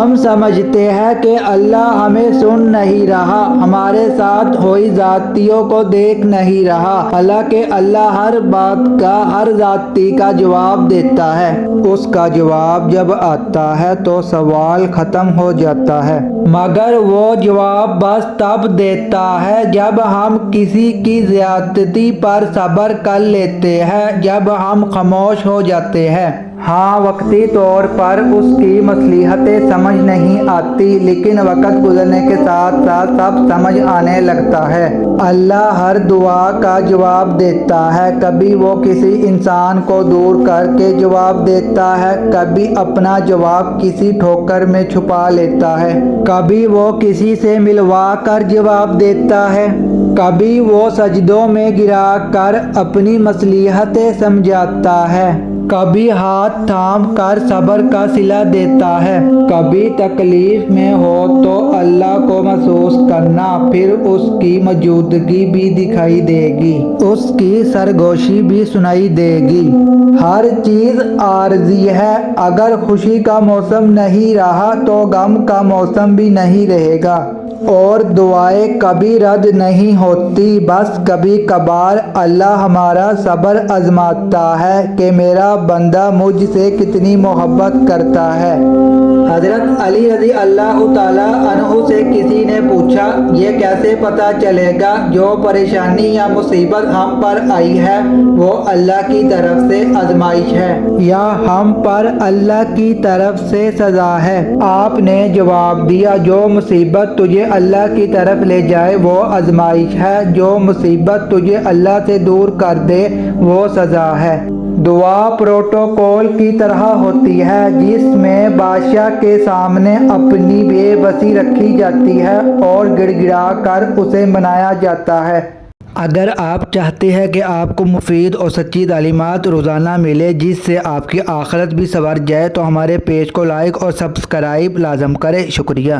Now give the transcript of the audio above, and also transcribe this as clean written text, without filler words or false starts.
ہم سمجھتے ہیں کہ اللہ ہمیں سن نہیں رہا، ہمارے ساتھ ہوئی زیادتیوں کو دیکھ نہیں رہا، حالانکہ اللہ ہر بات کا، ہر زیادتی کا جواب دیتا ہے۔ اس کا جواب جب آتا ہے تو سوال ختم ہو جاتا ہے، مگر وہ جواب بس تب دیتا ہے جب ہم کسی کی زیادتی پر صبر کر لیتے ہیں، جب ہم خاموش ہو جاتے ہیں۔ ہاں، وقتی طور پر اس کی مصلحتیں سمجھ نہیں آتی، لیکن وقت گزرنے کے ساتھ ساتھ سب سمجھ آنے لگتا ہے۔ اللہ ہر دعا کا جواب دیتا ہے، کبھی وہ کسی انسان کو دور کر کے جواب دیتا ہے، کبھی اپنا جواب کسی ٹھوکر میں چھپا لیتا ہے، کبھی وہ کسی سے ملوا کر جواب دیتا ہے، کبھی وہ سجدوں میں گرا کر اپنی مصلحتیں سمجھاتا ہے، کبھی ہاتھ تھام کر صبر کا صلہ دیتا ہے۔ کبھی تکلیف میں ہو تو اللہ کو محسوس کرنا، پھر اس کی موجودگی بھی دکھائی دے گی، اس کی سرگوشی بھی سنائی دے گی۔ ہر چیز عارضی ہے، اگر خوشی کا موسم نہیں رہا تو غم کا موسم بھی نہیں رہے گا، اور دعائیں کبھی رد نہیں ہوتی، بس کبھی کبھار اللہ ہمارا صبر آزماتا ہے کہ میرا بندہ مجھ سے کتنی محبت کرتا ہے۔ حضرت علی رضی اللہ تعالیٰ عنہ سے کسی نے پوچھا، یہ کیسے پتہ چلے گا جو پریشانی یا مصیبت ہم پر آئی ہے وہ اللہ کی طرف سے آزمائش ہے یا ہم پر اللہ کی طرف سے سزا ہے؟ آپ نے جواب دیا، جو مصیبت تجھے اللہ کی طرف لے جائے وہ آزمائش ہے، جو مصیبت تجھے اللہ سے دور کر دے وہ سزا ہے۔ دعا پروٹوکول کی طرح ہوتی ہے جس میں بادشاہ کے سامنے اپنی بے بسی رکھی جاتی ہے اور گڑ گڑا کر اسے منایا جاتا ہے۔ اگر آپ چاہتے ہیں کہ آپ کو مفید اور سچی تعلیمات روزانہ ملے جس سے آپ کی آخرت بھی سنور جائے تو ہمارے پیج کو لائک اور سبسکرائب لازم کریں۔ شکریہ۔